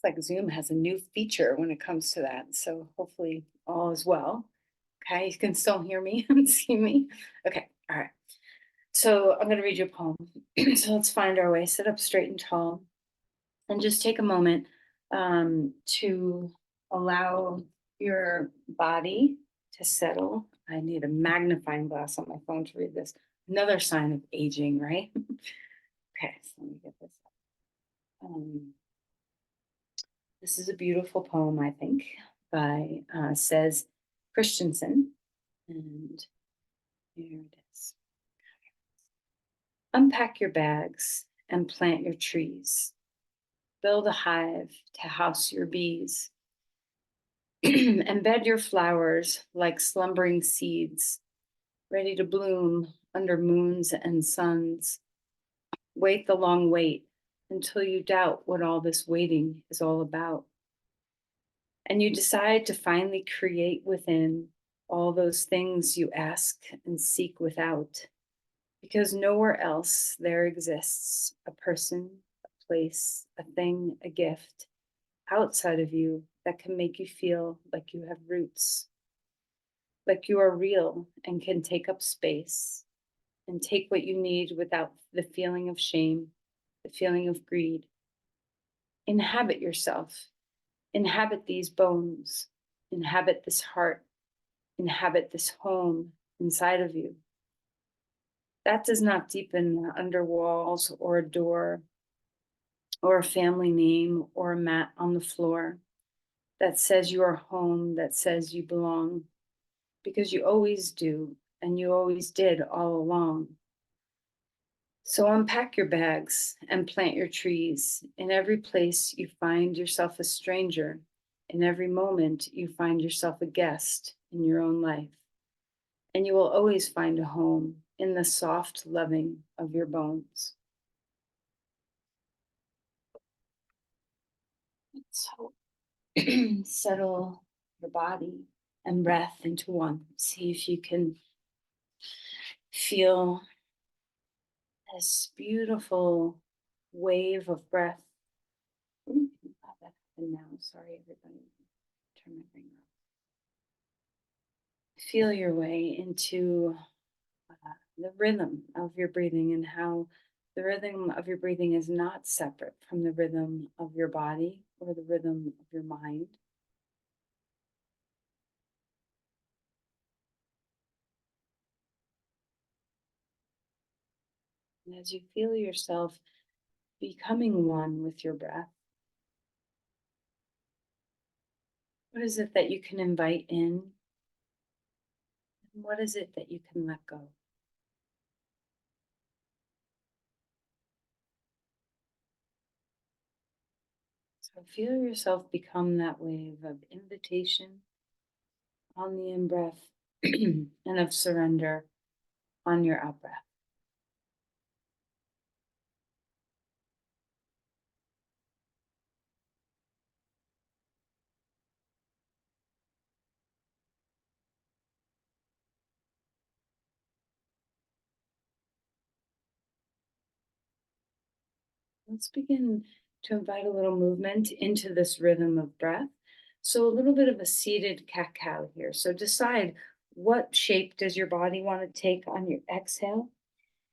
like Zoom has a new feature when it comes to that. So hopefully all is well. Okay, you can still hear me and see me. Okay, all right. So I'm going to read you a poem. So let's find our way. Sit up straight and tall, and just take a moment to allow your body to settle. I need a magnifying glass on my phone to read this. Another sign of aging, right? Okay, so let me get this up. This is a beautiful poem, I think, by says Christensen. And here it is. Unpack your bags and plant your trees. Build a hive to house your bees. Embed your flowers like slumbering seeds, ready to bloom under moons and suns. Wait the long wait until you doubt what all this waiting is all about. And you decide to finally create within all those things you ask and seek without, because nowhere else there exists a person, a place, a thing, a gift outside of you that can make you feel like you have roots, like you are real and can take up space and take what you need without the feeling of shame, the feeling of greed. Inhabit yourself, inhabit these bones, inhabit this heart, inhabit this home inside of you. That does not deepen under walls or a door or a family name or a mat on the floor that says you are home, that says you belong, because you always do, and you always did all along. So unpack your bags and plant your trees. In every place you find yourself a stranger. In every moment you find yourself a guest in your own life. And you will always find a home in the soft loving of your bones. So settle your body and breath into one. See if you can feel this beautiful wave of breath. Ooh, that happened now. Sorry, everybody. Turn my brain off. Feel your way into the rhythm of your breathing and how the rhythm of your breathing is not separate from the rhythm of your body or the rhythm of your mind. And as you feel yourself becoming one with your breath, what is it that you can invite in? And what is it that you can let go? So feel yourself become that wave of invitation on the in breath and of surrender on your out breath. Let's begin to invite a little movement into this rhythm of breath. So a little bit of a seated cat-cow here. So decide, what shape does your body want to take on your exhale?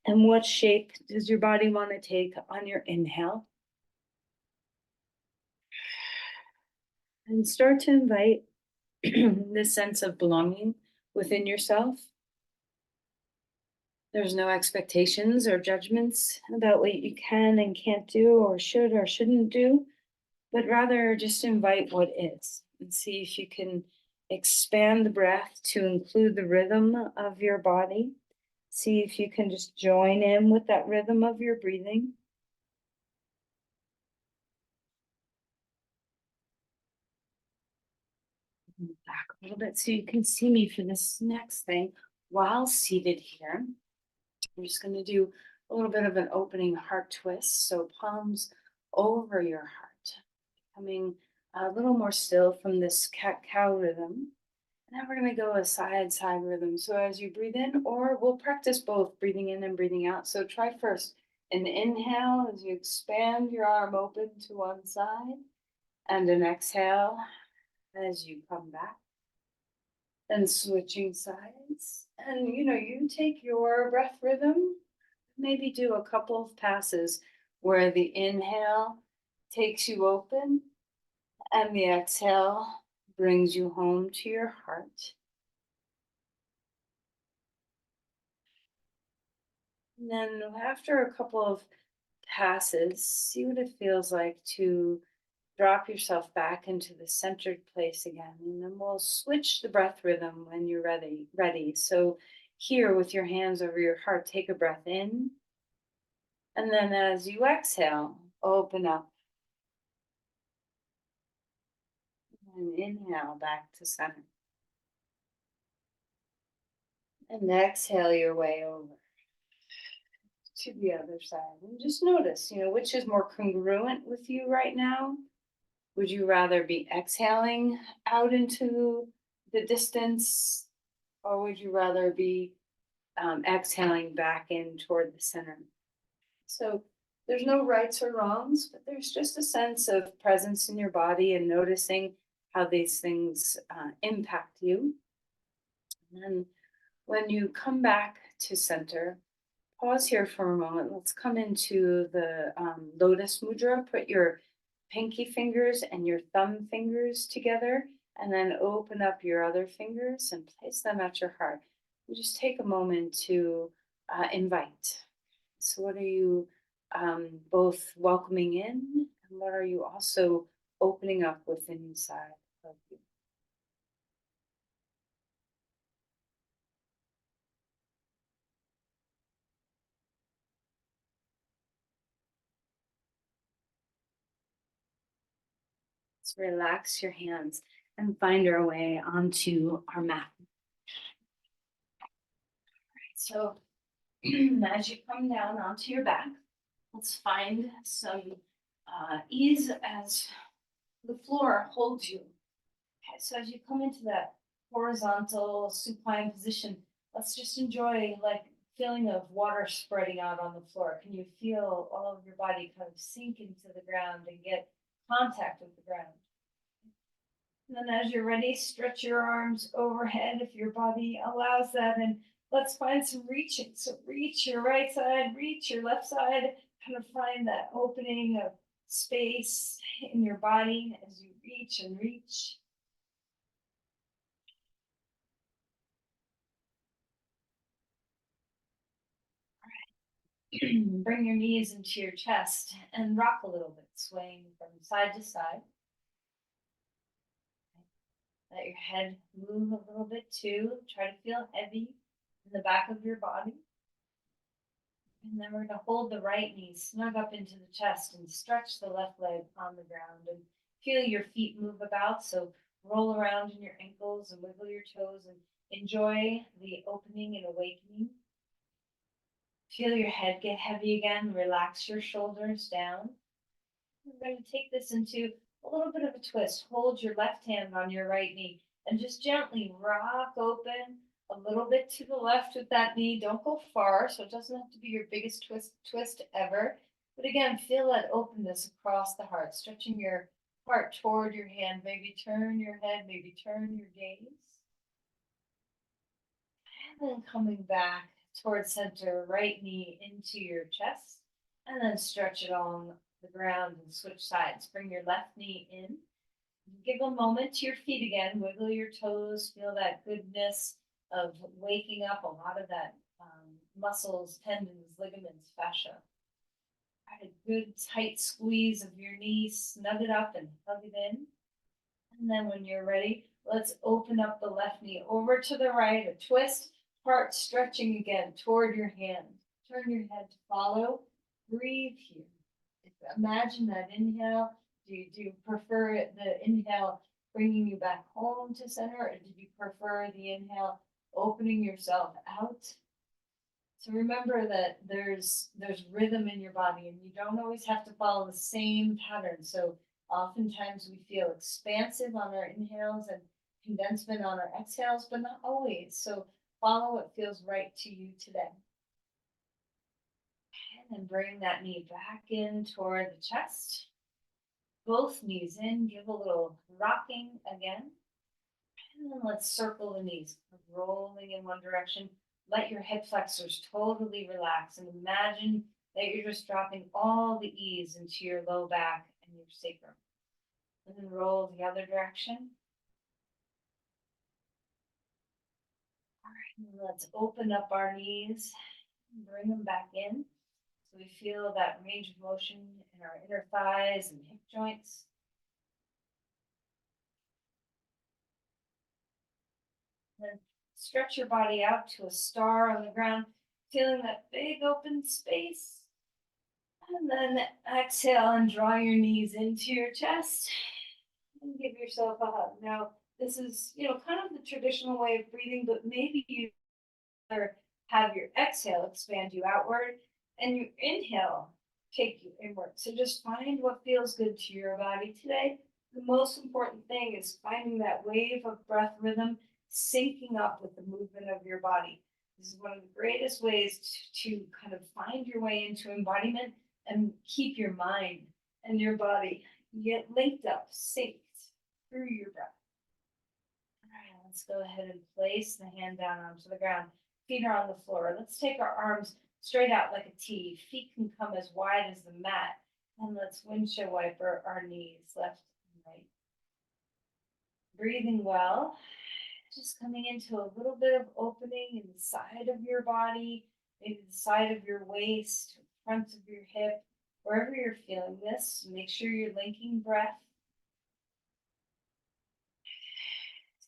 And what shape does your body want to take on your inhale? And start to invite this sense of belonging within yourself. There's no expectations or judgments about what you can and can't do or should or shouldn't do, but rather just invite what is and see if you can expand the breath to include the rhythm of your body. See if you can just join in with that rhythm of your breathing. Back a little bit so you can see me for this next thing while seated here. I'm just going to do a little bit of an opening heart twist. So palms over your heart, becoming a little more still from this cat-cow rhythm. And now we're going to go a side-side rhythm. So as you breathe in, or we'll practice both breathing in and breathing out. So try first an inhale as you expand your arm open to one side. And an exhale as you come back. And switching sides. And you take your breath rhythm, maybe do a couple of passes where the inhale takes you open and the exhale brings you home to your heart. And then after a couple of passes, see what it feels like to drop yourself back into the centered place again. And then we'll switch the breath rhythm when you're ready. So here with your hands over your heart, take a breath in. And then as you exhale, open up and inhale back to center. And exhale your way over to the other side. And just notice, which is more congruent with you right now. Would you rather be exhaling out into the distance, or would you rather be exhaling back in toward the center? So there's no rights or wrongs, but there's just a sense of presence in your body and noticing how these things impact you. And then when you come back to center, pause here for a moment. Let's come into the lotus mudra. Put your pinky fingers and your thumb fingers together, and then open up your other fingers and place them at your heart. You just take a moment to invite. So, what are you both welcoming in, and what are you also opening up within inside of you? Let's relax your hands and find our way onto our mat. So, as you come down onto your back, let's find some ease as the floor holds you. Okay, so as you come into that horizontal supine position, let's just enjoy like feeling of water spreading out on the floor. Can you feel all of your body kind of sink into the ground and get contact with the ground? And then as you're ready, stretch your arms overhead if your body allows that. And let's find some reaching. So reach your right side, reach your left side, kind of find that opening of space in your body as you reach and reach. Bring your knees into your chest and rock a little bit, swaying from side to side. Let your head move a little bit too. Try to feel heavy in the back of your body. And then we're going to hold the right knee snug up into the chest and stretch the left leg on the ground and feel your feet move about. So roll around in your ankles and wiggle your toes and enjoy the opening and awakening. Feel your head get heavy again. Relax your shoulders down. We're going to take this into a little bit of a twist. Hold your left hand on your right knee and just gently rock open a little bit to the left with that knee. Don't go far, so it doesn't have to be your biggest twist ever. But again, feel that openness across the heart, stretching your heart toward your hand. Maybe turn your head, maybe turn your gaze. And then coming back towards center, right knee into your chest, and then stretch it along the ground and switch sides. Bring your left knee in. Give a moment to your feet again. Wiggle your toes. Feel that goodness of waking up a lot of that muscles, tendons, ligaments, fascia. Have a good tight squeeze of your knees. Snug it up and hug it in. And then when you're ready, let's open up the left knee over to the right, a twist, heart stretching again toward your hand. Turn your head to follow. Breathe here. Imagine that inhale. Do you prefer the inhale bringing you back home to center, or do you prefer the inhale opening yourself out? So remember that there's rhythm in your body, and you don't always have to follow the same pattern. So oftentimes we feel expansive on our inhales and condensement on our exhales, but not always. So follow what feels right to you today. And then bring that knee back in toward the chest. both knees in, give a little rocking again. And then let's circle the knees, rolling in one direction. Let your hip flexors totally relax and imagine that you're just dropping all the ease into your low back and your sacrum. And then roll the other direction. All right, and let's open up our knees and bring them back in. So we feel that range of motion in our inner thighs and hip joints. Then stretch your body out to a star on the ground, feeling that big open space. And then exhale and draw your knees into your chest and give yourself a hug. Now, this is, kind of the traditional way of breathing, but maybe you have your exhale expand you outward and your inhale take you inward. So just find what feels good to your body today. The most important thing is finding that wave of breath rhythm syncing up with the movement of your body. This is one of the greatest ways to kind of find your way into embodiment and keep your mind and your body get linked up, synced through your breath. All right, let's go ahead and place the hand down onto the ground. Feet are on the floor. Let's take our arms straight out like a T. Feet can come as wide as the mat. And let's windshield wiper our knees, left and right. Breathing well. Just coming into a little bit of opening in the side of your body, maybe the side of your waist, front of your hip, wherever you're feeling this. Make sure you're linking breath.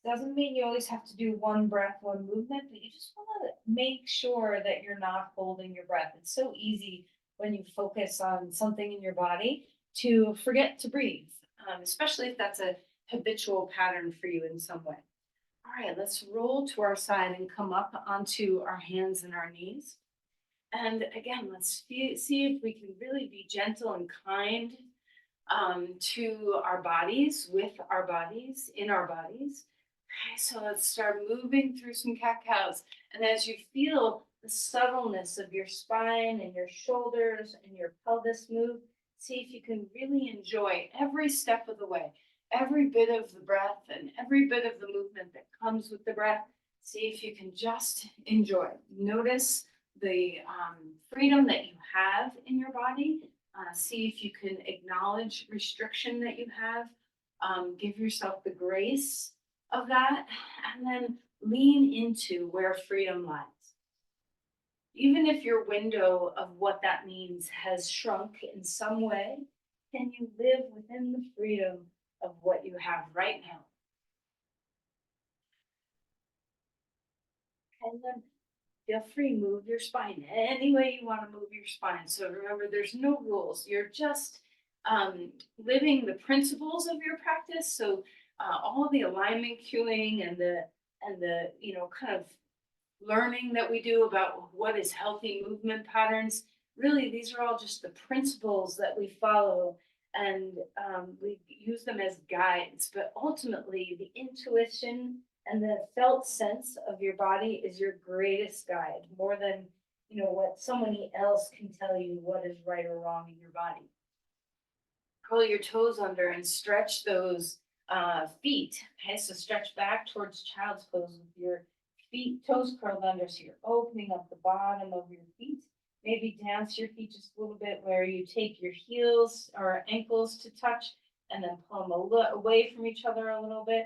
Doesn't mean you always have to do one breath, one movement, but you just want to make sure that you're not holding your breath. It's so easy when you focus on something in your body to forget to breathe, especially if that's a habitual pattern for you in some way. All right, let's roll to our side and come up onto our hands and our knees. And again, let's see if we can really be gentle and kind to our bodies, with our bodies, in our bodies. Okay, so let's start moving through some cat-cows. And as you feel the subtleness of your spine and your shoulders and your pelvis move, see if you can really enjoy every step of the way, every bit of the breath and every bit of the movement that comes with the breath. See if you can just enjoy. Notice the freedom that you have in your body. See if you can acknowledge restriction that you have. Give yourself the grace of that, and then lean into where freedom lies. Even if your window of what that means has shrunk in some way, can you live within the freedom of what you have right now? And then feel free, move your spine any way you want to move your spine. So remember, there's no rules. You're just living the principles of your practice. So all the alignment cueing and the kind of learning that we do about what is healthy movement patterns. Really, these are all just the principles that we follow, and we use them as guides. But ultimately, the intuition and the felt sense of your body is your greatest guide, more than what somebody else can tell you what is right or wrong in your body. Curl your toes under and stretch those feet. Okay, so stretch back towards child's pose with your feet, toes curled under, so you're opening up the bottom of your feet. Maybe dance your feet just a little bit where you take your heels or ankles to touch and then pull them away from each other a little bit.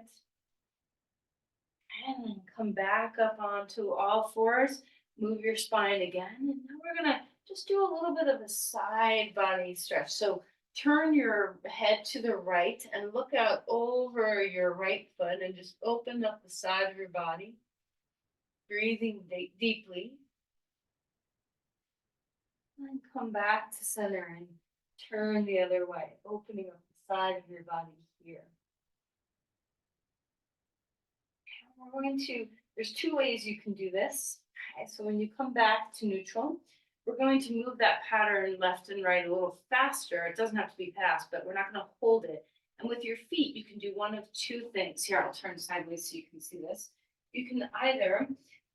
And then come back up onto all fours. Move your spine again. And now we're going to just do a little bit of a side body stretch. So turn your head to the right and look out over your right foot and just open up the side of your body. Breathing deeply. And come back to center and turn the other way, opening up the side of your body here. And we're going to, there's two ways you can do this. Okay, so when you come back to neutral, we're going to move that pattern left and right a little faster. It doesn't have to be fast, but we're not going to hold it. And with your feet, you can do one of two things. Here, I'll turn sideways so you can see this. You can either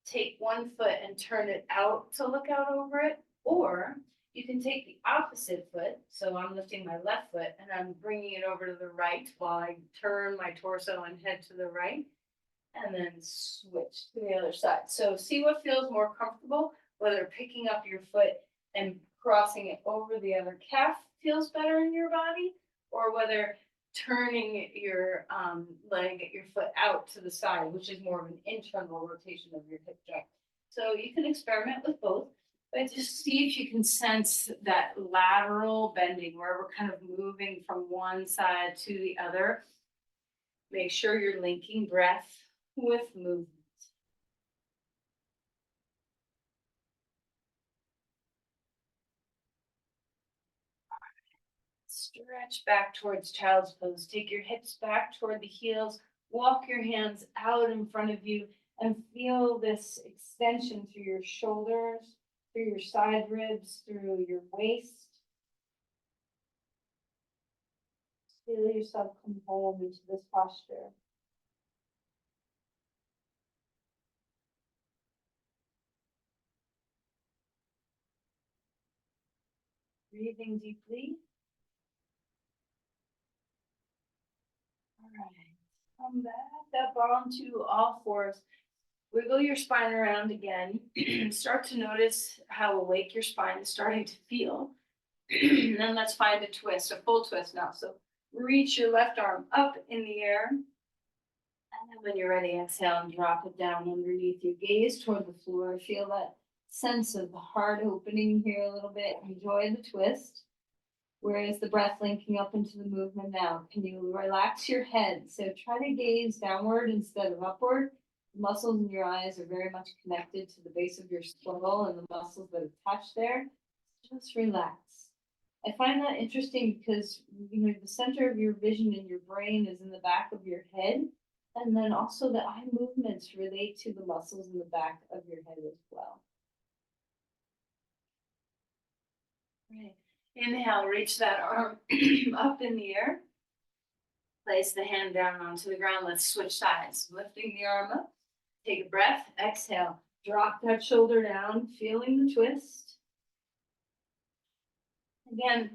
take one foot and turn it out to look out over it, or You can take the opposite foot, so I'm lifting my left foot and I'm bringing it over to the right while I turn my torso and head to the right, and then switch to the other side. So see what feels more comfortable, whether picking up your foot and crossing it over the other calf feels better in your body, or whether turning your leg, your foot out to the side, which is more of an internal rotation of your hip joint. So you can experiment with both, but just see if you can sense that lateral bending where we're kind of moving from one side to the other. Make sure you're linking breath with movement. Stretch back towards child's pose. Take your hips back toward the heels. Walk your hands out in front of you and feel this extension through your shoulders, through your side ribs, through your waist. Feel yourself come home into this posture. Breathing deeply. All right. Come back up onto all fours. Wiggle your spine around again. Start to notice how awake your spine is starting to feel. And then let's find a twist, a full twist now. So reach your left arm up in the air. And then when you're ready, exhale and drop it down underneath you. Gaze toward the floor. Feel that sense of the heart opening here a little bit. Enjoy the twist. Where is the breath linking up into the movement now? Can you relax your head? So try to gaze downward instead of upward. The muscles in your eyes are very much connected to the base of your skull and the muscles that attach there. Just relax. I find that interesting because the center of your vision in your brain is in the back of your head. And then also the eye movements relate to the muscles in the back of your head as well. Right. Inhale, reach that arm up in the air. Place the hand down onto the ground. Let's switch sides. Lifting the arm up. Take a breath. Exhale. Drop that shoulder down, feeling the twist. Again,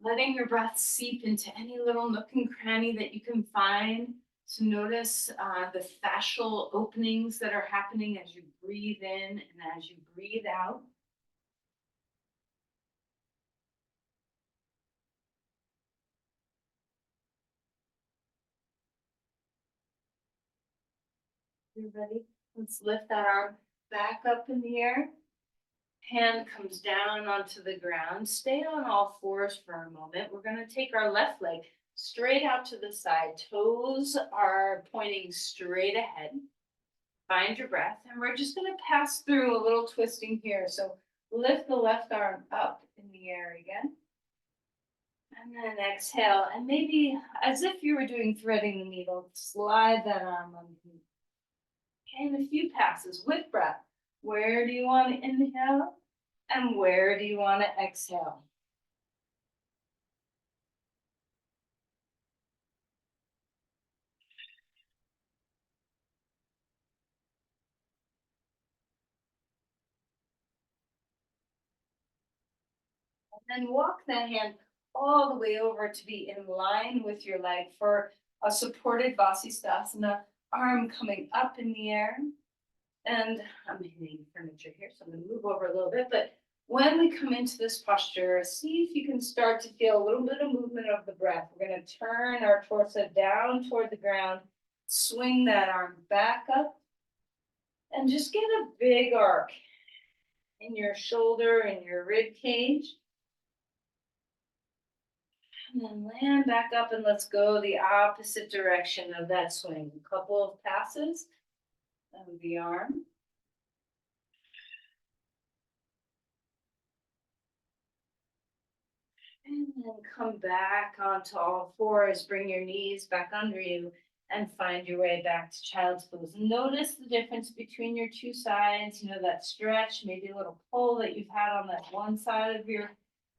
letting your breath seep into any little nook and cranny that you can find. So notice the fascial openings that are happening as you breathe in and as you breathe out. You ready? Let's lift that arm back up in the air. Hand comes down onto the ground. Stay on all fours for a moment. We're going to take our left leg straight out to the side. Toes are pointing straight ahead. Find your breath. And we're just going to pass through a little twisting here. So lift the left arm up in the air again. And then exhale. And maybe as if you were doing threading the needle, slide that arm underneath. And a few passes with breath. Where do you want to inhale? And where do you want to exhale? And then walk that hand all the way over to be in line with your leg for a supported Vasisthasana, arm coming up in the air. And I'm hitting furniture here, so I'm going to move over a little bit. But when we come into this posture, see if you can start to feel a little bit of movement of the breath. We're going to turn our torso down toward the ground, swing that arm back up, and just get a big arc in your shoulder and your rib cage. And then land back up and let's go the opposite direction of that swing. A couple of passes of the arm. And then come back onto all fours. Bring your knees back under you and find your way back to child's pose. Notice the difference between your two sides. That stretch, maybe a little pull that you've had on that one side of your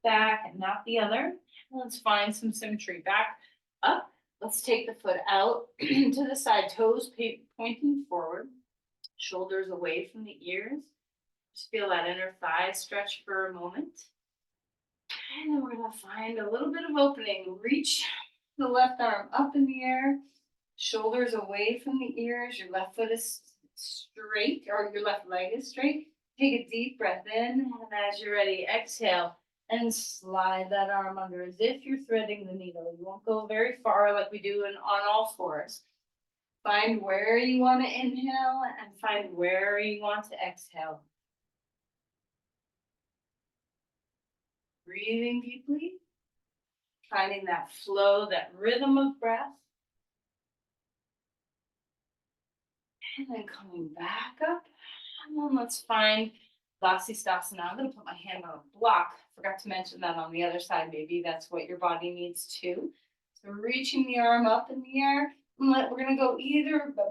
back and not the other. Let's find some symmetry. Back up. Let's take the foot out to the side, toes pointing forward, shoulders away from the ears. Just feel that inner thigh stretch for a moment. And then we're gonna find a little bit of opening. Reach the left arm up in the air, shoulders away from the ears. Your left foot is straight, or your left leg is straight. Take a deep breath in, and as you're ready, exhale and slide that arm under as if you're threading the needle. You won't go very far like we do on all fours. Find where you want to inhale and find where you want to exhale. Breathing deeply, finding that flow, that rhythm of breath. And then coming back up. And then let's find Vasisthasana. I'm going to put my hand on a block. Forgot to mention that on the other side. Maybe that's what your body needs too. So reaching the arm up in the air. We're going to go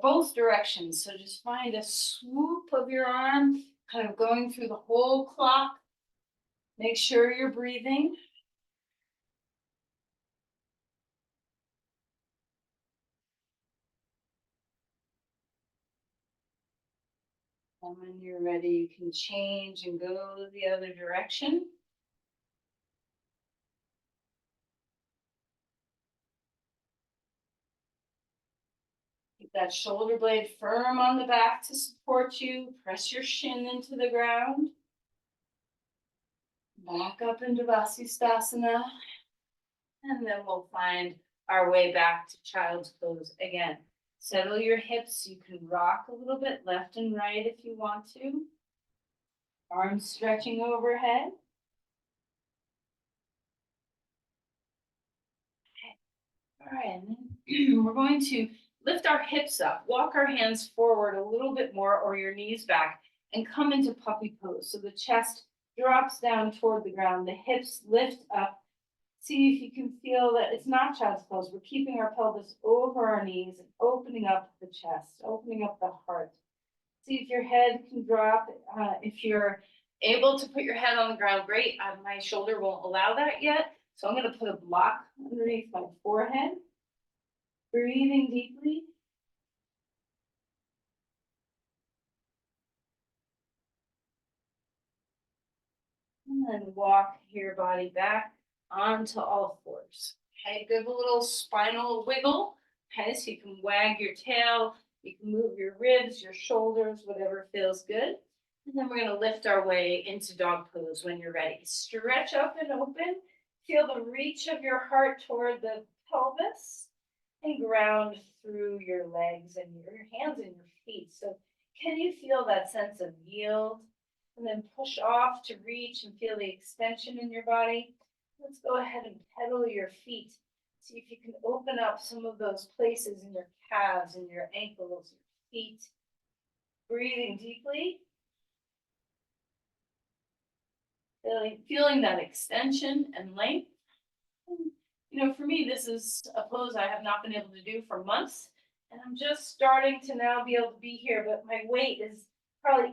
both directions. So just find a swoop of your arm, kind of going through the whole clock. Make sure you're breathing. And when you're ready, you can change and go the other direction. Keep that shoulder blade firm on the back to support you. Press your shin into the ground. Back up into Vasisthasana. And then we'll find our way back to child's pose again. Settle your hips. You can rock a little bit left and right if you want to. Arms stretching overhead. Okay. All right, and then we're going to lift our hips up, walk our hands forward a little bit more or your knees back, and come into puppy pose. So the chest drops down toward the ground, the hips lift up. See if you can feel that it's not child's pose. We're keeping our pelvis over our knees and opening up the chest, opening up the heart. See if your head can drop. If you're able to put your head on the ground, great. My shoulder won't allow that yet. So I'm going to put a block underneath my forehead. Breathing deeply. And then walk your body back onto all fours. Okay, give a little spinal wiggle. Okay, so you can wag your tail, you can move your ribs, your shoulders, whatever feels good. And then we're going to lift our way into dog pose when you're ready. Stretch up and open. Feel the reach of your heart toward the pelvis and ground through your legs and your hands and your feet. So can you feel that sense of yield? And then push off to reach and feel the extension in your body. Let's go ahead and pedal your feet. See if you can open up some of those places in your calves and your ankles, your feet. Breathing deeply. Feeling that extension and length. And, for me, this is a pose I have not been able to do for months. And I'm just starting to now be able to be here, but my weight is probably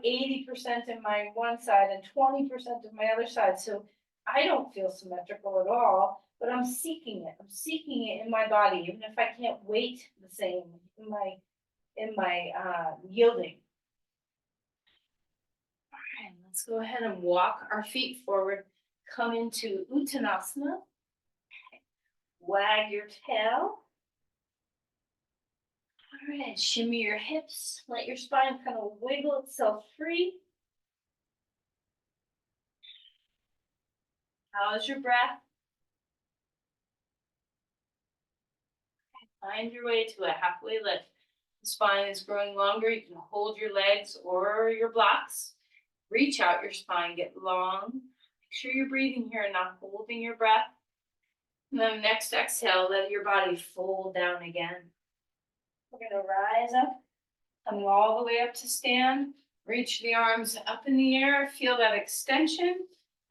80% in my one side and 20% of my other side. So I don't feel symmetrical at all, but I'm seeking it. I'm seeking it in my body, even if I can't weight the same in my yielding. All right, let's go ahead and walk our feet forward. Come into Uttanasana. Wag your tail. All right, shimmy your hips. Let your spine kind of wiggle itself free. How's your breath? Find your way to a halfway lift. The spine is growing longer. You can hold your legs or your blocks. Reach out your spine, get long. Make sure you're breathing here and not holding your breath. And then next exhale, let your body fold down again. We're going to rise up, coming all the way up to stand. Reach the arms up in the air. Feel that extension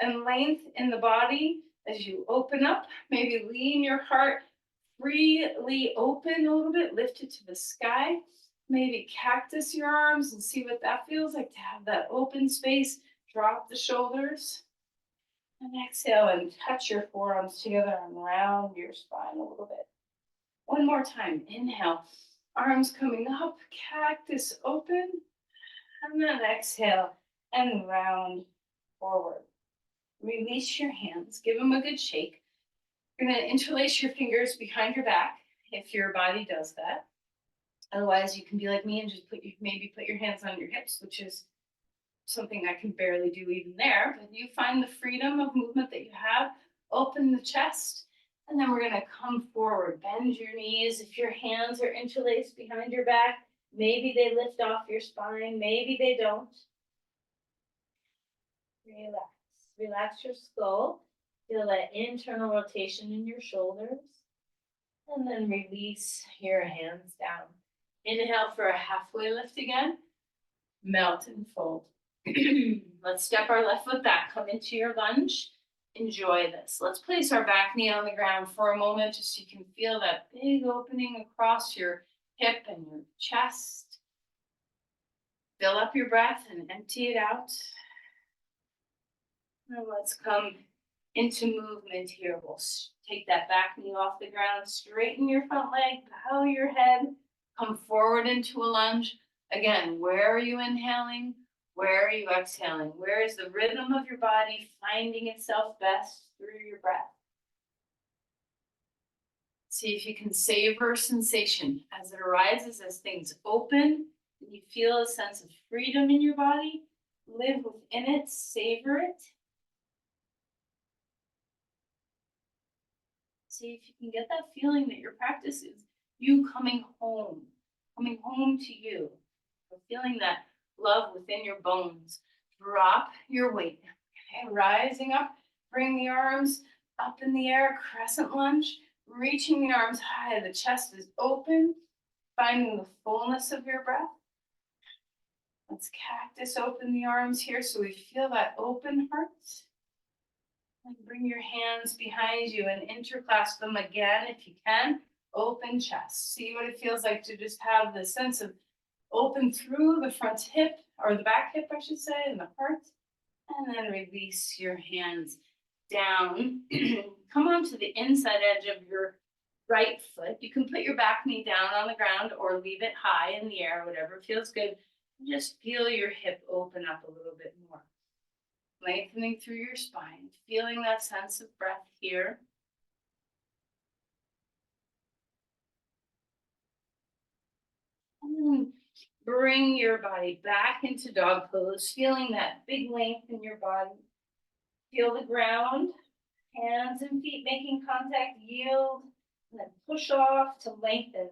and length in the body as you open up. Maybe lean your heart freely open a little bit. Lift it to the sky. Maybe cactus your arms and see what that feels like to have that open space. Drop the shoulders. And exhale and touch your forearms together and round your spine a little bit. One more time. Inhale. Arms coming up. Cactus open. And then exhale and round forward. Release your hands, give them a good shake. You're gonna interlace your fingers behind your back if your body does that. Otherwise, you can be like me and just maybe put your hands on your hips, which is something I can barely do even there. But you find the freedom of movement that you have. Open the chest, and then we're gonna come forward. Bend your knees. If your hands are interlaced behind your back, maybe they lift off your spine, maybe they don't. Relax. Relax your skull. Feel that internal rotation in your shoulders. And then release your hands down. Inhale for a halfway lift again. Melt and fold. Let's step our left foot back. Come into your lunge. Enjoy this. Let's place our back knee on the ground for a moment just so you can feel that big opening across your hip and your chest. Fill up your breath and empty it out. And let's come into movement here. We'll take that back knee off the ground, straighten your front leg, bow your head, come forward into a lunge. Again, where are you inhaling? Where are you exhaling? Where is the rhythm of your body finding itself best through your breath? See if you can savor sensation as it arises, as things open, and you feel a sense of freedom in your body. Live within it, savor it. See if you can get that feeling that your practice is you coming home to you. Feeling that love within your bones. Drop your weight. Okay, rising up, bring the arms up in the air, crescent lunge, reaching the arms high. The chest is open, finding the fullness of your breath. Let's cactus open the arms here so we feel that open heart. And bring your hands behind you and interclasp them again if you can. Open chest. See what it feels like to just have the sense of open through the front hip, or the back hip, I should say, and the heart. And then release your hands down. Come onto the inside edge of your right foot. You can put your back knee down on the ground or leave it high in the air, whatever feels good. Just feel your hip open up a little bit more. Lengthening through your spine, feeling that sense of breath here. And then bring your body back into dog pose, feeling that big length in your body. Feel the ground, hands and feet making contact, yield, and then push off to lengthen.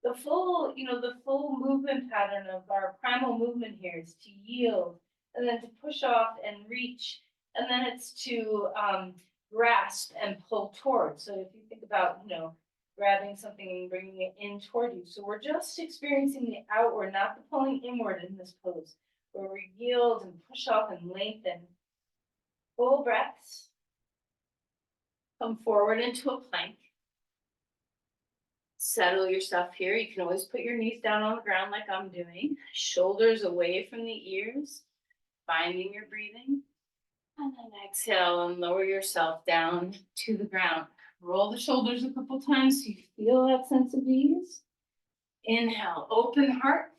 The full movement pattern of our primal movement here is to yield, and then to push off and reach, and then it's to grasp and pull towards. So if you think about, grabbing something and bringing it in toward you. So we're just experiencing the outward, not the pulling inward in this pose, where we yield and push off and lengthen. Full breaths. Come forward into a plank. Settle yourself here. You can always put your knees down on the ground like I'm doing. Shoulders away from the ears. Finding your breathing. And then exhale and lower yourself down to the ground. Roll the shoulders a couple times so you feel that sense of ease. Inhale, open heart.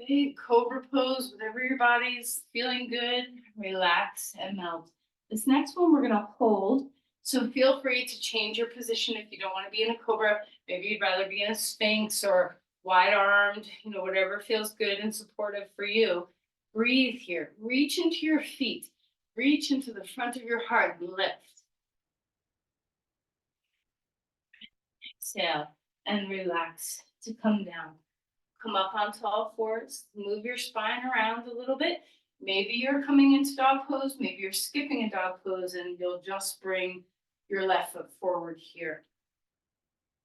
Big cobra pose, whatever your body's feeling good. Relax and melt. This next one we're going to hold. So feel free to change your position if you don't want to be in a cobra. Maybe you'd rather be in a sphinx or wide-armed, whatever feels good and supportive for you. Breathe here. Reach into your feet. Reach into the front of your heart. Lift. Exhale and relax to come down. Come up onto all fours. Move your spine around a little bit. Maybe you're coming into dog pose. Maybe you're skipping a dog pose and you'll just bring your left foot forward here.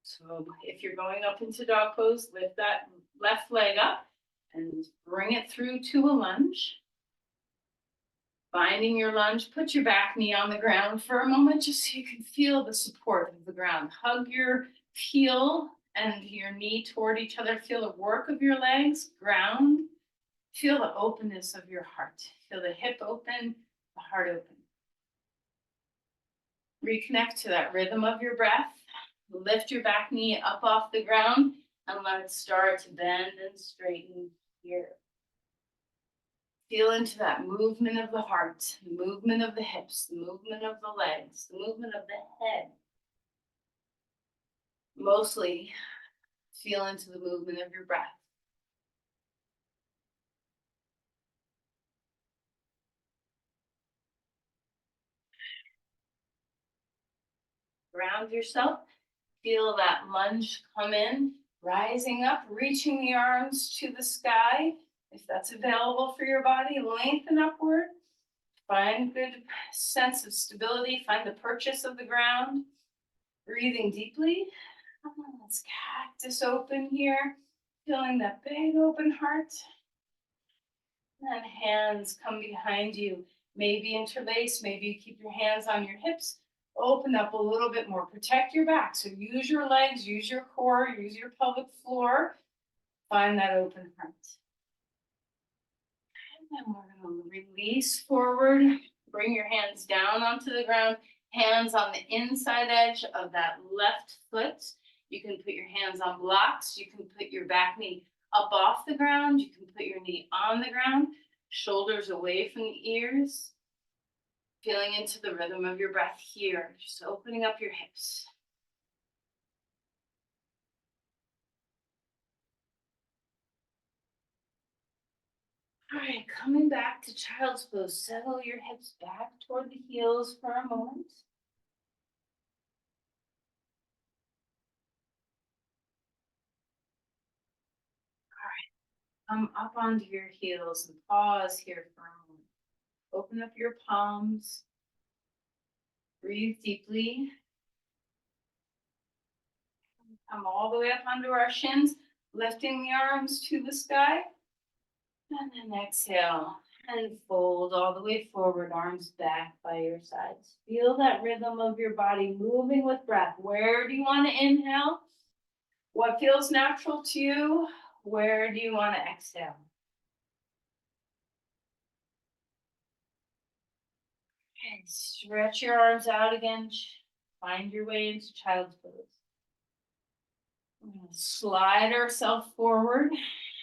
So if you're going up into dog pose, lift that left leg up and bring it through to a lunge. Finding your lunge, put your back knee on the ground for a moment just so you can feel the support of the ground. Hug your heel and your knee toward each other. Feel the work of your legs, ground. Feel the openness of your heart. Feel the hip open, the heart open. Reconnect to that rhythm of your breath. Lift your back knee up off the ground and let it start to bend and straighten here. Feel into that movement of the heart, the movement of the hips, the movement of the legs, the movement of the head. Mostly feel into the movement of your breath. Ground yourself. Feel that lunge come in, rising up, reaching the arms to the sky. If that's available for your body, lengthen upward. Find good sense of stability. Find the purchase of the ground. Breathing deeply. Let's cactus open here. Feeling that big open heart. And hands come behind you. Maybe interlace. Maybe you keep your hands on your hips. Open up a little bit more. Protect your back. So use your legs, use your core, use your pelvic floor. Find that open heart. And then we're going to release forward. Bring your hands down onto the ground. Hands on the inside edge of that left foot. You can put your hands on blocks. You can put your back knee up off the ground. You can put your knee on the ground. Shoulders away from the ears. Feeling into the rhythm of your breath here. Just opening up your hips. All right, coming back to child's pose. Settle your hips back toward the heels for a moment. Come up onto your heels and pause here for a moment. Open up your palms. Breathe deeply. Come all the way up onto our shins, lifting the arms to the sky. And then exhale and fold all the way forward, arms back by your sides. Feel that rhythm of your body moving with breath. Where do you want to inhale? What feels natural to you? Where do you want to exhale? And stretch your arms out again. Find your way into child's pose. We're going to slide ourselves forward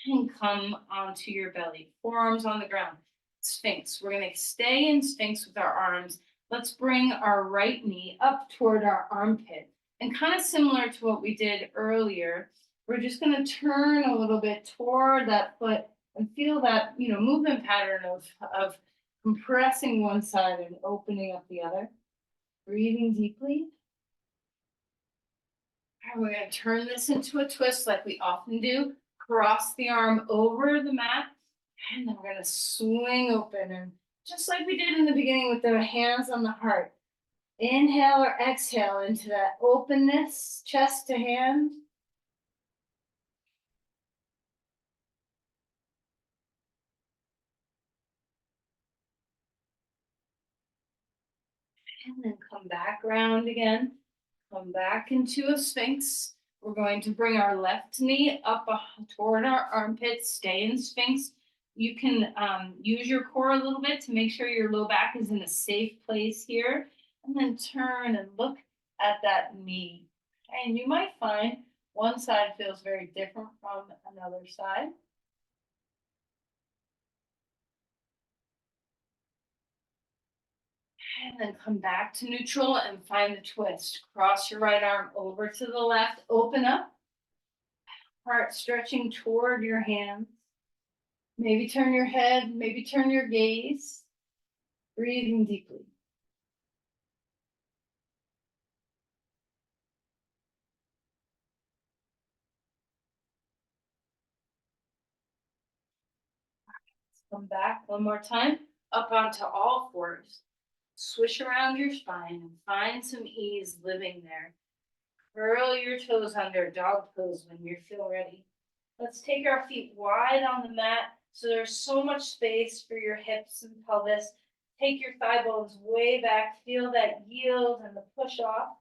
and come onto your belly. Forearms on the ground. Sphinx. We're going to stay in Sphinx with our arms. Let's bring our right knee up toward our armpit. And kind of similar to what we did earlier, we're just going to turn a little bit toward that foot and feel that, movement pattern of compressing one side and opening up the other. Breathing deeply. And we're going to turn this into a twist like we often do. Cross the arm over the mat. And then we're going to swing open. And just like we did in the beginning with the hands on the heart. Inhale or exhale into that openness, chest to hand. And then come back around again. Come back into a Sphinx. We're going to bring our left knee up toward our armpits. Stay in Sphinx. You can use your core a little bit to make sure your low back is in a safe place here. And then turn and look at that knee. And you might find one side feels very different from another side. And then come back to neutral and find the twist. Cross your right arm over to the left. Open up. Heart stretching toward your hands. Maybe turn your head, maybe turn your gaze. Breathing deeply. Come back one more time. Up onto all fours. Swish around your spine and find some ease living there. Curl your toes under dog pose when you feel ready. Let's take our feet wide on the mat so there's so much space for your hips and pelvis. Take your thigh bones way back. Feel that yield and the push off.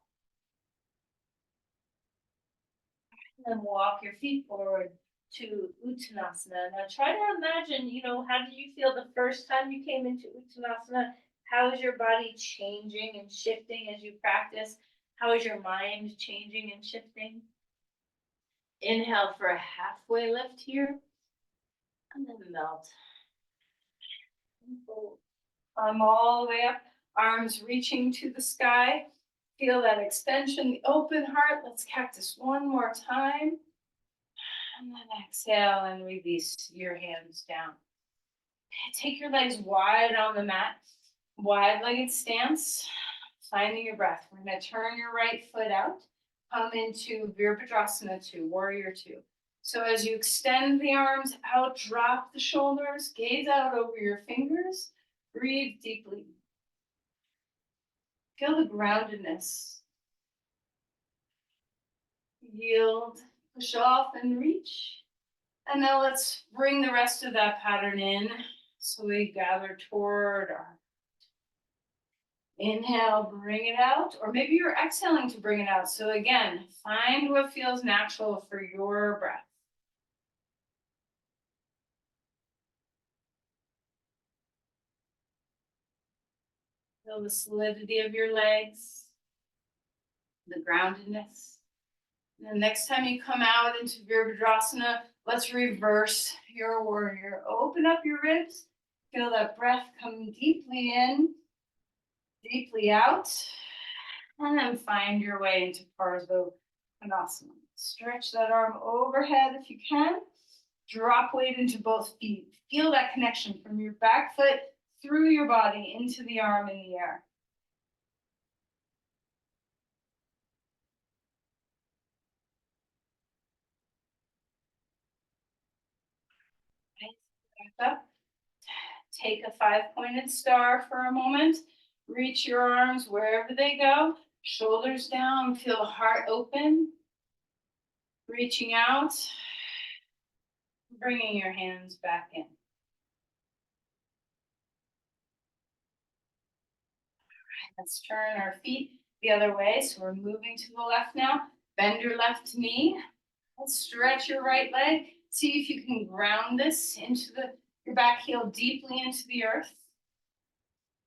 And then walk your feet forward to Uttanasana. Now try to imagine, how did you feel the first time you came into Uttanasana? How is your body changing and shifting as you practice? How is your mind changing and shifting? Inhale for a halfway lift here. And then melt. Arm all the way up, arms reaching to the sky. Feel that extension, the open heart. Let's cactus one more time. And then exhale and release your hands down. Take your legs wide on the mat, wide-legged stance, finding your breath. We're going to turn your right foot out, come into Virabhadrasana 2, Warrior 2. So as you extend the arms out, drop the shoulders, gaze out over your fingers, breathe deeply. Feel the groundedness. Yield, push off and reach. And now let's bring the rest of that pattern in. So we gather toward our inhale, bring it out, or maybe you're exhaling to bring it out. So again, find what feels natural for your breath. Feel the solidity of your legs, the groundedness. And the next time you come out into Virabhadrasana, let's reverse your warrior. Open up your ribs. Feel that breath come deeply in, deeply out. And then find your way into Parsva-Konasana. Stretch that arm overhead if you can. Drop weight into both feet. Feel that connection from your back foot through your body into the arm in the air. Back up. Take a 5-pointed star for a moment. Reach your arms wherever they go. Shoulders down. Feel the heart open. Reaching out. Bringing your hands back in. Let's turn our feet the other way. So we're moving to the left now. Bend your left knee. Let's stretch your right leg. See if you can ground this into your back heel deeply into the earth.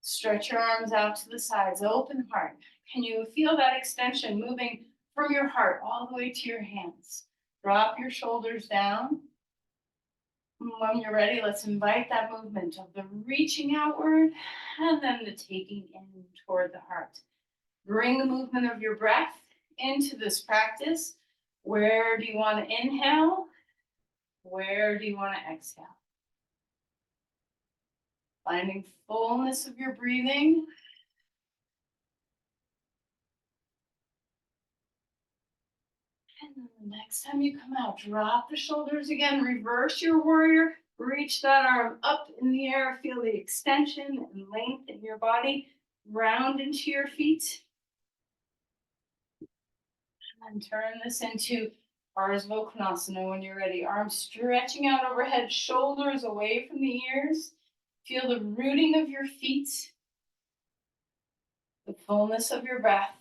Stretch your arms out to the sides. Open heart. Can you feel that extension moving from your heart all the way to your hands? Drop your shoulders down. When you're ready, let's invite that movement of the reaching outward and then the taking in toward the heart. Bring the movement of your breath into this practice. Where do you want to inhale? Where do you want to exhale? Finding fullness of your breathing. And then the next time you come out, drop the shoulders again, reverse your warrior, reach that arm up in the air, feel the extension and length in your body, round into your feet. And then turn this into Parsva-Konasana when you're ready. Arms stretching out overhead, shoulders away from the ears. Feel the rooting of your feet, the fullness of your breath.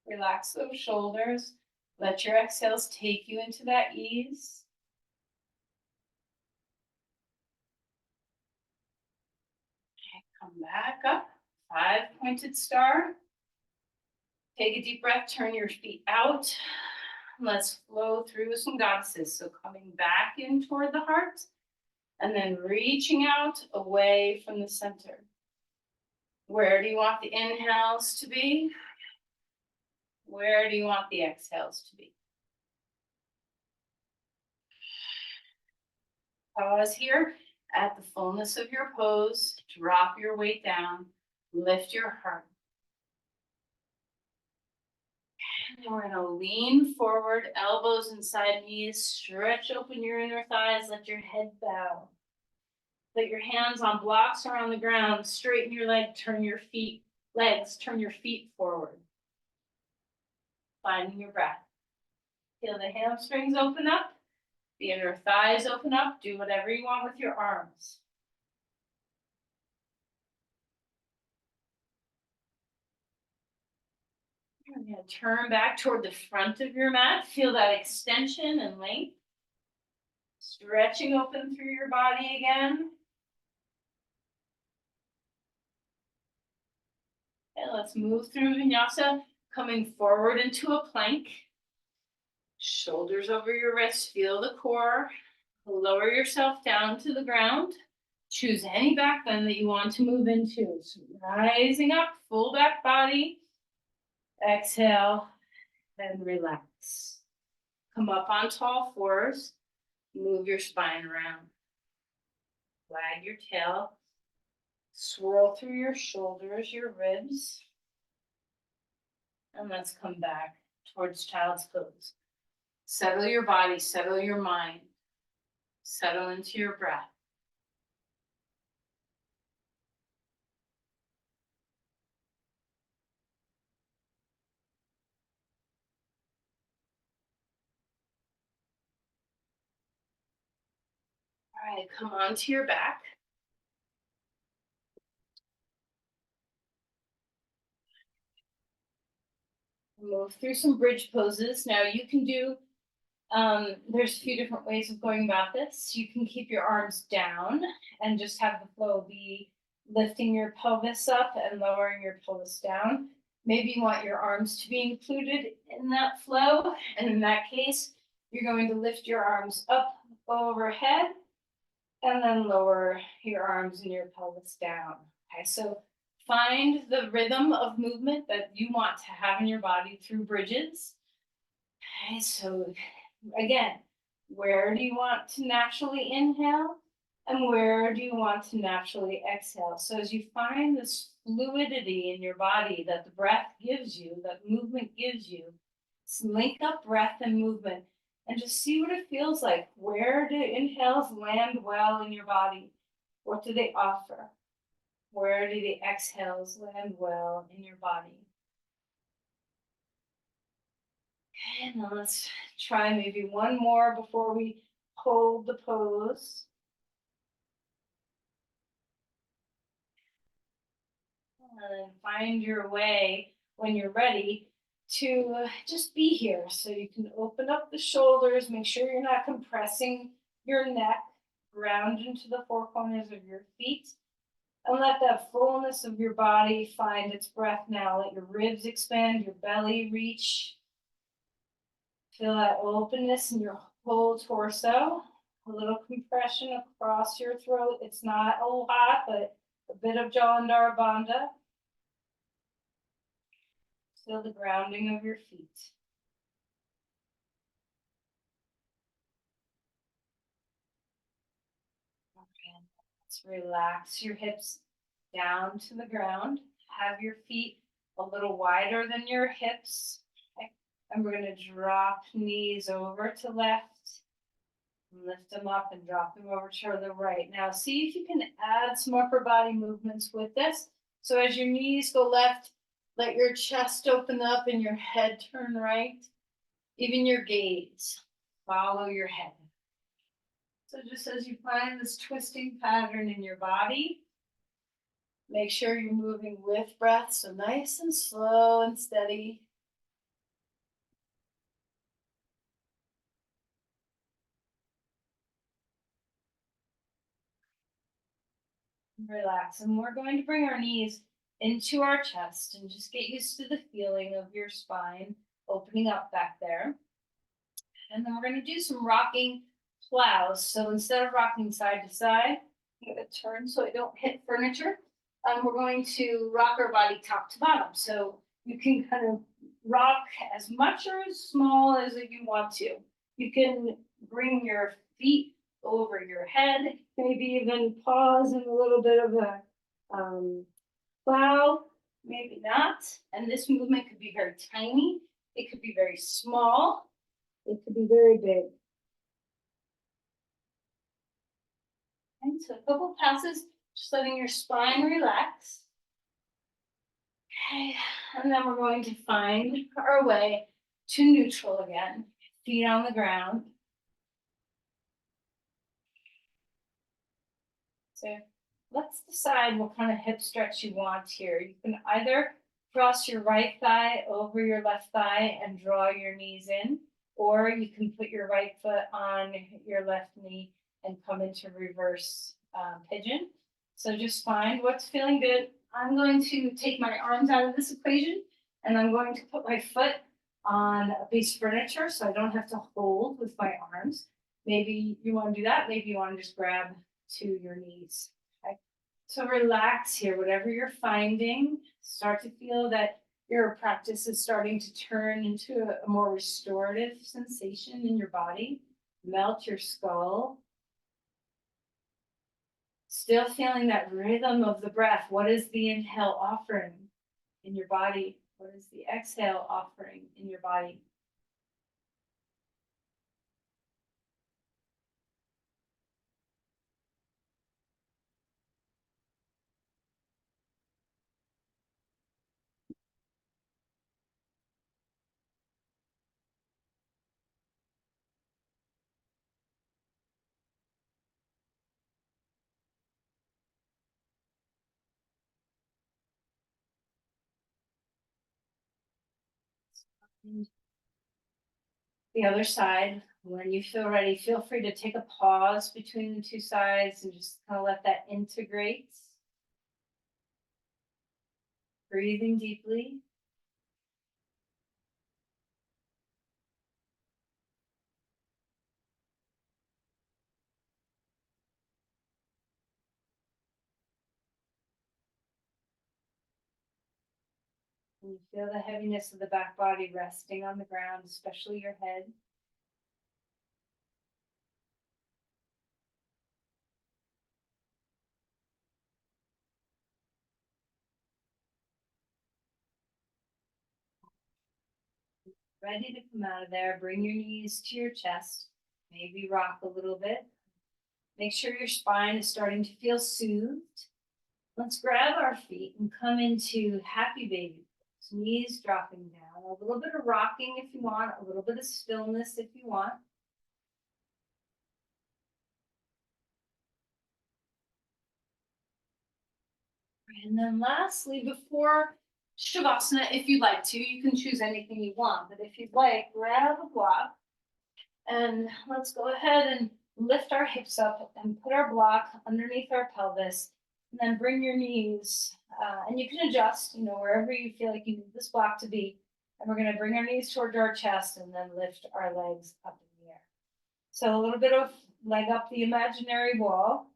Relax those shoulders. Let your exhales take you into that ease. Okay, come back up. 5-pointed star. Take a deep breath. Turn your feet out. Let's flow through some goddesses. So coming back in toward the heart and then reaching out away from the center. Where do you want the inhales to be? Where do you want the exhales to be? Pause here at the fullness of your pose. Drop your weight down. Lift your heart. And we're going to lean forward, elbows inside knees. Stretch open your inner thighs. Let your head bow. Put your hands on blocks or on the ground. Straighten your legs. Turn your feet forward. Finding your breath. Feel the hamstrings open up. The inner thighs open up. Do whatever you want with your arms. You're going to turn back toward the front of your mat. Feel that extension and length. Stretching open through your body again. And let's move through vinyasa, coming forward into a plank. Shoulders over your wrists, feel the core. Lower yourself down to the ground. Choose any back bend that you want to move into. So rising up, full back body. Exhale and relax. Come up on tall fours. Move your spine around. Wag your tail. Swirl through your shoulders, your ribs. And let's come back towards child's pose. Settle your body, settle your mind. Settle into your breath. All right, come onto your back. Move through some bridge poses. Now you can do, there's a few different ways of going about this. You can keep your arms down and just have the flow be lifting your pelvis up and lowering your pelvis down. Maybe you want your arms to be included in that flow. And in that case, you're going to lift your arms up overhead and then lower your arms and your pelvis down. Okay, so find the rhythm of movement that you want to have in your body through bridges. Okay, so again, where do you want to naturally inhale? And where do you want to naturally exhale? So as you find this fluidity in your body that the breath gives you, that movement gives you, link up breath and movement and just see what it feels like. Where do inhales land well in your body? What do they offer? Where do the exhales land well in your body? Okay, now let's try maybe one more before we hold the pose. And find your way when you're ready to just be here. So you can open up the shoulders, make sure you're not compressing your neck, ground into the four corners of your feet, and let that fullness of your body find its breath now. Let your ribs expand, your belly reach. Feel that openness in your whole torso. A little compression across your throat. It's not a lot, but a bit of Jalandhara Bandha. Feel the grounding of your feet. Okay, let's relax your hips down to the ground. Have your feet a little wider than your hips. Okay. And we're going to drop knees over to left. Lift them up and drop them over to the right. Now see if you can add some upper body movements with this. So as your knees go left, let your chest open up and your head turn right. Even your gaze, follow your head. So just as you find this twisting pattern in your body, make sure you're moving with breath. So nice and slow and steady. Relax. And we're going to bring our knees into our chest and just get used to the feeling of your spine opening up back there. And then we're going to do some rocking plows. So instead of rocking side to side, I'm going to turn so I don't hit furniture. We're going to rock our body top to bottom. So you can kind of rock as much or as small as you want to. You can bring your feet over your head, maybe even pause in a little bit of a plow, maybe not. And this movement could be very tiny. It could be very small. It could be very big. And so a couple passes, just letting your spine relax. Okay, and then we're going to find our way to neutral again. Feet on the ground. So let's decide what kind of hip stretch you want here. You can either cross your right thigh over your left thigh and draw your knees in, or you can put your right foot on your left knee and come into reverse pigeon. So just find what's feeling good. I'm going to take my arms out of this equation and I'm going to put my foot on a piece of furniture so I don't have to hold with my arms. Maybe you want to do that. Maybe you want to just grab to your knees. So relax here, whatever you're finding, start to feel that your practice is starting to turn into a more restorative sensation in your body. Melt your skull. Still feeling that rhythm of the breath. What is the inhale offering in your body? What is the exhale offering in your body? The other side, when you feel ready, feel free to take a pause between the two sides and just kind of let that integrate. Breathing deeply. And you feel the heaviness of the back body resting on the ground, especially your head. Ready to come out of there, bring your knees to your chest. Maybe rock a little bit. Make sure your spine is starting to feel soothed. Let's grab our feet and come into happy baby pose. Knees dropping down. A little bit of rocking if you want, a little bit of stillness if you want. And then lastly, before Shavasana, if you'd like to, you can choose anything you want, but if you'd like, grab a block and let's go ahead and lift our hips up and put our block underneath our pelvis. And then bring your knees, and you can adjust, wherever you feel like you need this block to be. And we're going to bring our knees towards our chest and then lift our legs up in the air. So a little bit of leg up the imaginary wall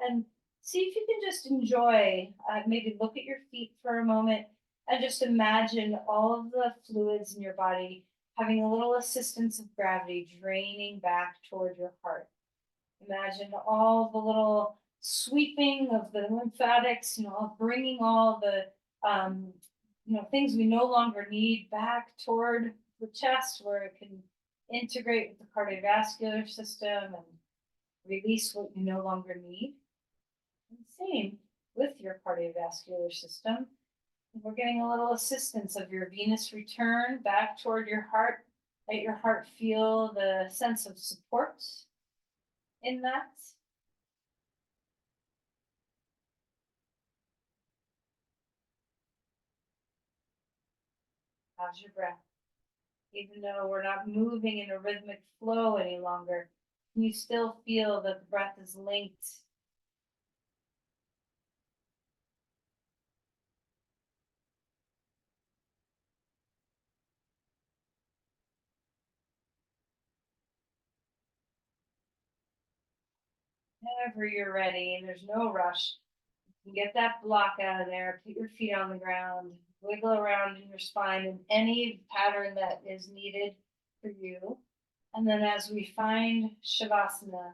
and see if you can just enjoy, maybe look at your feet for a moment and just imagine all of the fluids in your body having a little assistance of gravity draining back toward your heart. Imagine all the little sweeping of the lymphatics, bringing all the things we no longer need back toward the chest where it can integrate with the cardiovascular system and release what you no longer need. And same with your cardiovascular system. We're getting a little assistance of your venous return back toward your heart. Let your heart feel the sense of support in that. How's your breath? Even though we're not moving in a rhythmic flow any longer, can you still feel that the breath is linked? Whenever you're ready, and there's no rush, you can get that block out of there, put your feet on the ground, wiggle around in your spine in any pattern that is needed for you. And then as we find Shavasana,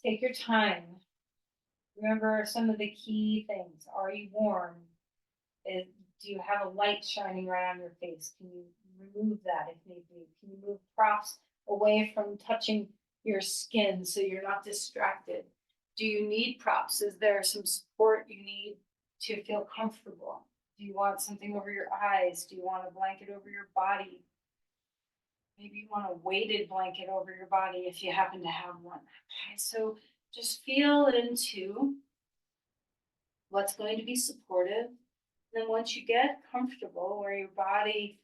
take your time. Remember some of the key things. Are you warm? Do you have a light shining right on your face? Can you remove that if need be? Can you move props away from touching your skin so you're not distracted? Do you need props? Is there some support you need to feel comfortable? Do you want something over your eyes? Do you want a blanket over your body? Maybe you want a weighted blanket over your body if you happen to have one. Okay, so just feel into what's going to be supportive. Then once you get comfortable where your body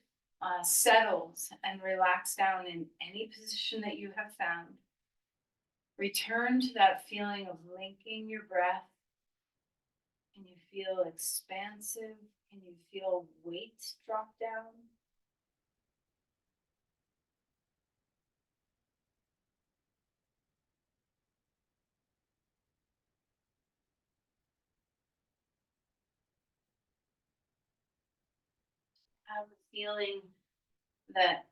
settles and relax down in any position that you have found, return to that feeling of linking your breath. Can you feel expansive? Can you feel weight drop down? have a feeling that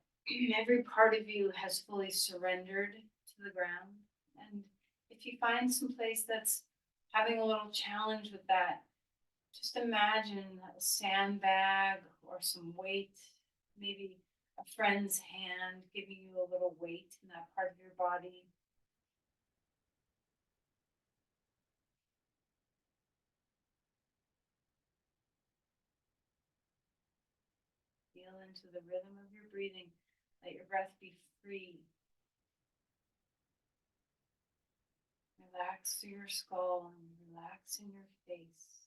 every part of you has fully surrendered to the ground. And if you find some place that's having a little challenge with that, just imagine a sandbag or some weight, maybe a friend's hand giving you a little weight in that part of your body. Feel into the rhythm of your breathing. Let your breath be free. Relax through your skull and relax in your face.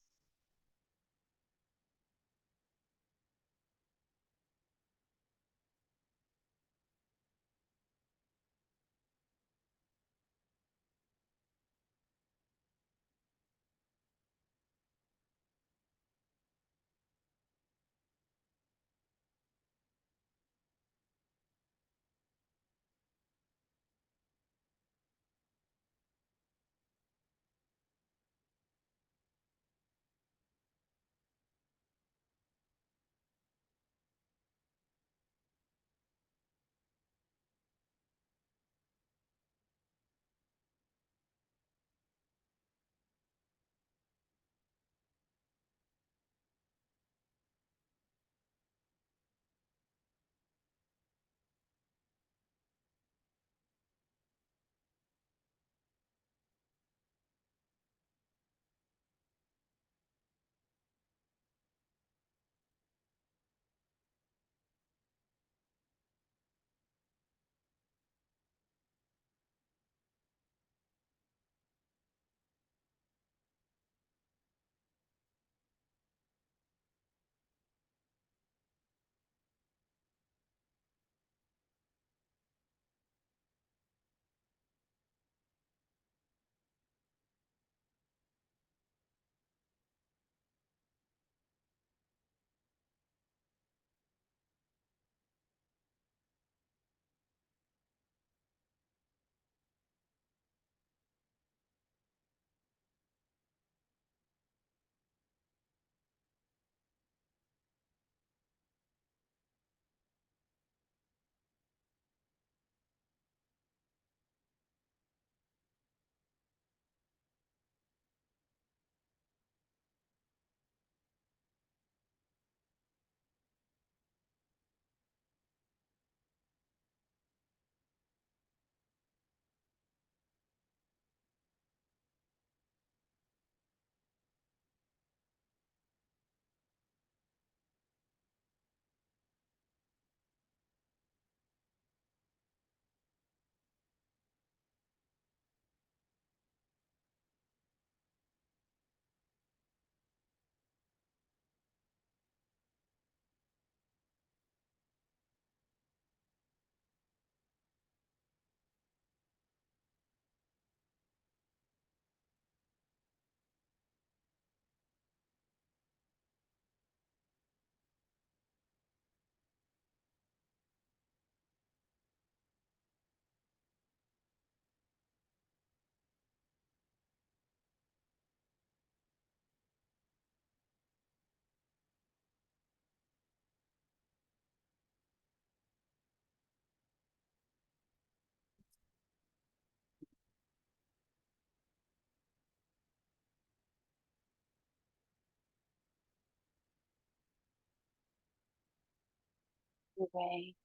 Your way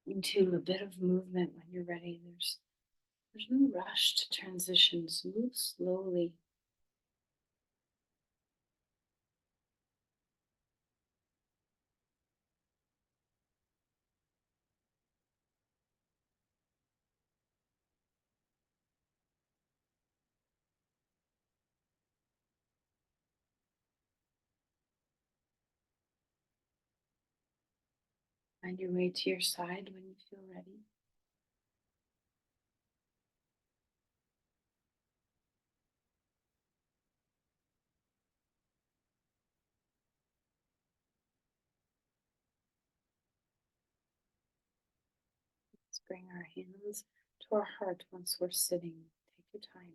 into a bit of movement when you're ready. There's no rush to transition. So move slowly. Find your way to your side when you feel ready. Let's bring our hands to our heart once we're sitting. Take your time.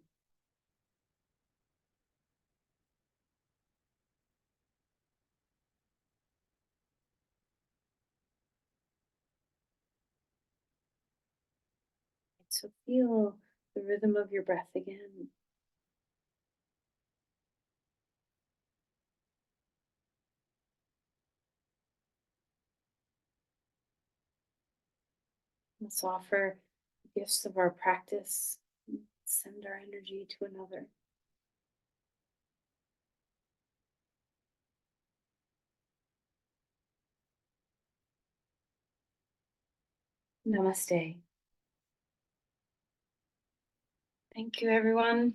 So feel the rhythm of your breath again. Let's offer the gifts of our practice. Send our energy to another. Namaste. Thank you, everyone.